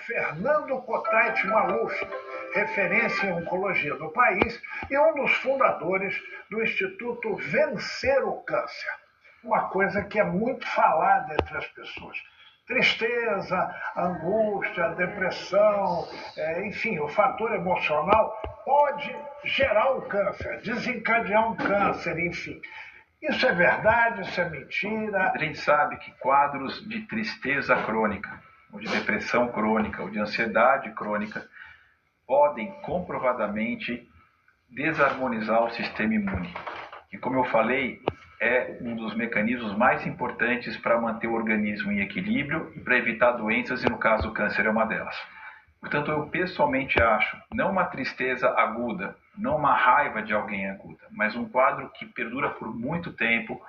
Fernando Kotait Maluf, referência em oncologia do país e um dos fundadores do Instituto Vencer o Câncer. Uma coisa que é muito falada entre as pessoas. Tristeza, angústia, depressão, enfim, o fator emocional pode gerar um câncer, desencadear um câncer, enfim. Isso é verdade, isso é mentira? A gente sabe que quadros de tristeza crônica, ou de depressão crônica, ou de ansiedade crônica, podem comprovadamente desarmonizar o sistema imune. E como eu falei, é um dos mecanismos mais importantes para manter o organismo em equilíbrio e para evitar doenças, e no caso o câncer é uma delas. Portanto, eu pessoalmente acho, não uma tristeza aguda, não uma raiva de alguém aguda, mas um quadro que perdura por muito tempo,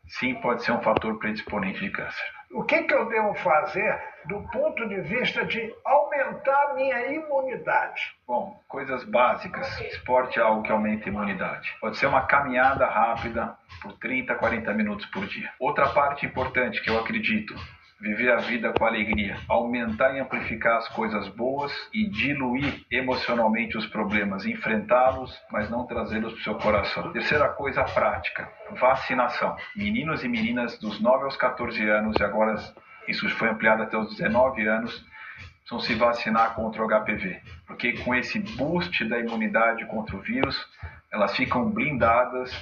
sim, pode ser um fator predisponente de câncer. O que eu devo fazer do ponto de vista de aumentar a minha imunidade? Bom, coisas básicas. Esporte é algo que aumenta a imunidade. Pode ser uma caminhada rápida por 30, 40 minutos por dia. Outra parte importante que eu acredito: viver a vida com alegria, aumentar e amplificar as coisas boas e diluir emocionalmente os problemas, enfrentá-los, mas não trazê-los para o seu coração. Terceira coisa, prática: vacinação. Meninos e meninas dos 9 aos 14 anos, e agora isso foi ampliado até os 19 anos, precisam se vacinar contra o HPV, porque com esse boost da imunidade contra o vírus, elas ficam blindadas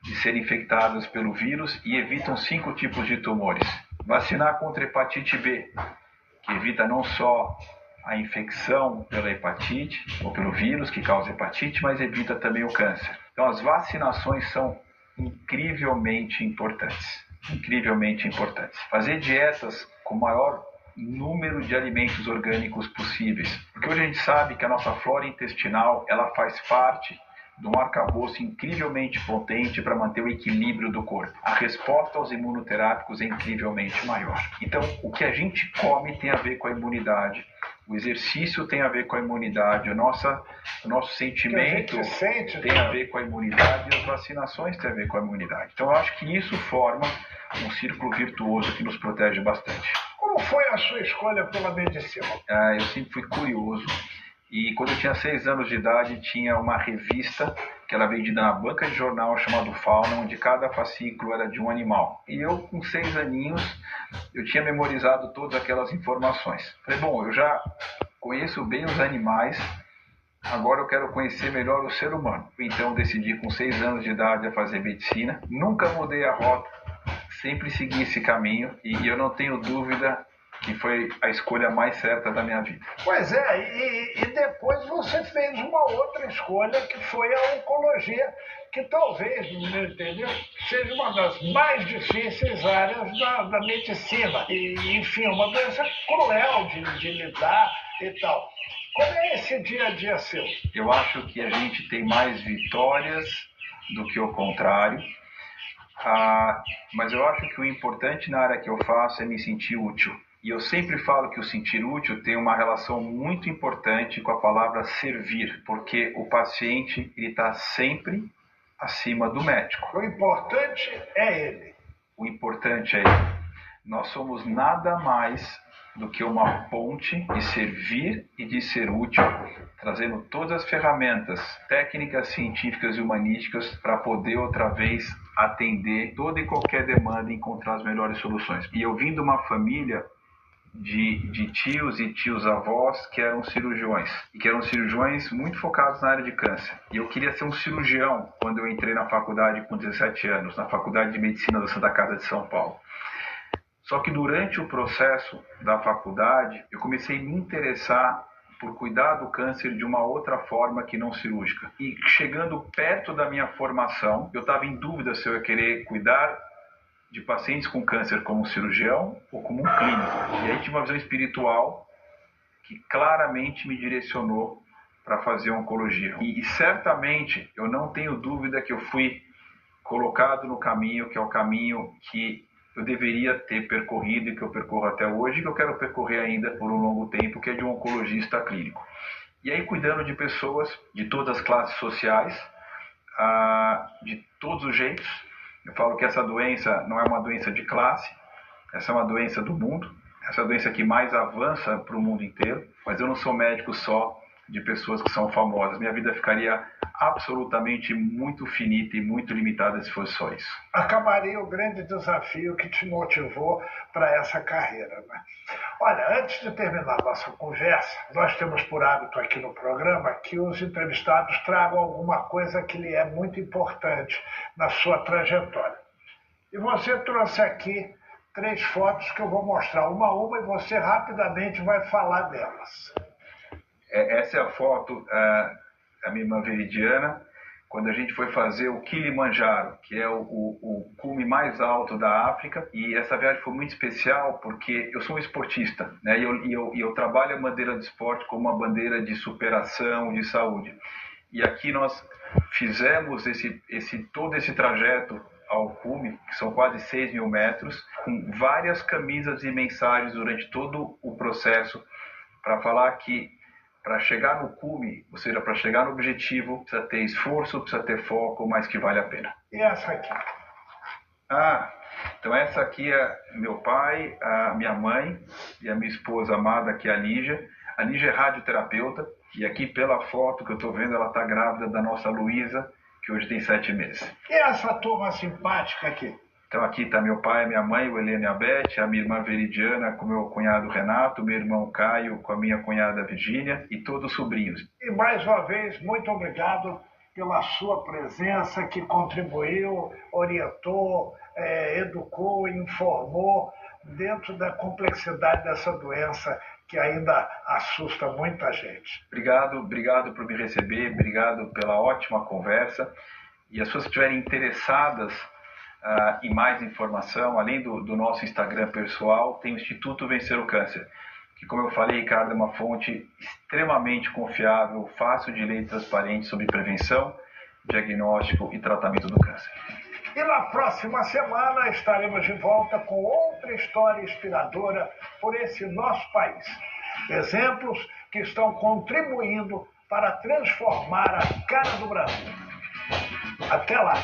de serem infectadas pelo vírus e evitam 5 tipos de tumores. Vacinar contra a hepatite B, que evita não só a infecção pela hepatite ou pelo vírus que causa hepatite, mas evita também o câncer. Então as vacinações são incrivelmente importantes. Incrivelmente importantes. Fazer dietas com o maior número de alimentos orgânicos possíveis. Porque hoje a gente sabe que a nossa flora intestinal, ela faz parte de um arcabouço incrivelmente potente para manter o equilíbrio do corpo. A resposta aos imunoterápicos é incrivelmente maior. Então, o que a gente come tem a ver com a imunidade. O exercício tem a ver com a imunidade. O nosso sentimento tem a ver com a imunidade. E as vacinações têm a ver com a imunidade. Então, eu acho que isso forma um círculo virtuoso que nos protege bastante. Como foi a sua escolha pela medicina? Eu sempre fui curioso. E quando eu tinha 6 anos de idade, tinha uma revista que era vendida na banca de jornal chamada Fauna, onde cada fascículo era de um animal. E eu, com 6 aninhos, eu tinha memorizado todas aquelas informações. Falei, bom, eu já conheço bem os animais, agora eu quero conhecer melhor o ser humano. Então decidi com 6 anos de idade a fazer medicina. Nunca mudei a rota, sempre segui esse caminho e eu não tenho dúvida que foi a escolha mais certa da minha vida. Pois é, e depois você fez uma outra escolha, que foi a oncologia, que talvez, entendeu, seja uma das mais difíceis áreas da medicina. E, enfim, uma doença cruel de lidar e tal. Como é esse dia a dia seu? Eu acho que a gente tem mais vitórias do que o contrário. Mas eu acho que o importante na área que eu faço é me sentir útil. E eu sempre falo que o sentir útil tem uma relação muito importante com a palavra servir, porque o paciente está sempre acima do médico. O importante é ele. O importante é ele. Nós somos nada mais do que uma ponte de servir e de ser útil, trazendo todas as ferramentas técnicas, científicas e humanísticas para poder outra vez atender toda e qualquer demanda e encontrar as melhores soluções. E eu vim de uma família de tios e tios-avós que eram cirurgiões, e que eram cirurgiões muito focados na área de câncer. E eu queria ser um cirurgião quando eu entrei na faculdade com 17 anos, na Faculdade de Medicina da Santa Casa de São Paulo. Só que durante o processo da faculdade, eu comecei a me interessar por cuidar do câncer de uma outra forma que não cirúrgica. E chegando perto da minha formação, eu estava em dúvida se eu ia querer cuidar de pacientes com câncer como cirurgião ou como um clínico. E aí tive uma visão espiritual que claramente me direcionou para fazer oncologia. E certamente eu não tenho dúvida que eu fui colocado no caminho, que é o caminho que eu deveria ter percorrido e que eu percorro até hoje, e que eu quero percorrer ainda por um longo tempo, que é de um oncologista clínico. E aí cuidando de pessoas de todas as classes sociais, de todos os jeitos. Eu falo que essa doença não é uma doença de classe, essa é uma doença do mundo, essa doença que mais avança para o mundo inteiro, mas eu não sou médico só de pessoas que são famosas. Minha vida ficaria absolutamente muito finita e muito limitada se fosse só isso. Acabaria o grande desafio que te motivou para essa carreira, né? Olha, antes de terminar nossa conversa, nós temos por hábito aqui no programa que os entrevistados tragam alguma coisa que lhe é muito importante na sua trajetória. E você trouxe aqui 3 fotos que eu vou mostrar uma a uma e você rapidamente vai falar delas. Essa é a foto da minha irmã Veridiana, quando a gente foi fazer o Kilimanjaro, que é o cume mais alto da África. E essa viagem foi muito especial porque eu sou um esportista, né? E eu trabalho a bandeira do esporte como uma bandeira de superação, de saúde. E aqui nós fizemos todo esse trajeto ao cume, que são quase 6 mil metros, com várias camisas e mensagens durante todo o processo, para falar que para chegar no cume, ou seja, para chegar no objetivo, precisa ter esforço, precisa ter foco, mas que vale a pena. E essa aqui? Então essa aqui é meu pai, a minha mãe e a minha esposa amada, que é a Lígia. A Lígia é radioterapeuta e aqui pela foto que eu estou vendo, ela está grávida da nossa Luísa, que hoje tem 7 meses. E essa turma simpática aqui? Então aqui está meu pai, minha mãe, o Helene e a Beth, a minha irmã Veridiana com meu cunhado Renato, meu irmão Caio com a minha cunhada Virgínia e todos os sobrinhos. E mais uma vez, muito obrigado pela sua presença que contribuiu, orientou, educou, informou dentro da complexidade dessa doença que ainda assusta muita gente. Obrigado por me receber, obrigado pela ótima conversa. E as pessoas que estiverem interessadas em mais informação, além do nosso Instagram pessoal, tem o Instituto Vencer o Câncer, que, como eu falei, Ricardo, é uma fonte extremamente confiável, fácil de ler e transparente sobre prevenção, diagnóstico e tratamento do câncer. E na próxima semana estaremos de volta com outra história inspiradora por esse nosso país. Exemplos que estão contribuindo para transformar a cara do Brasil. Até lá!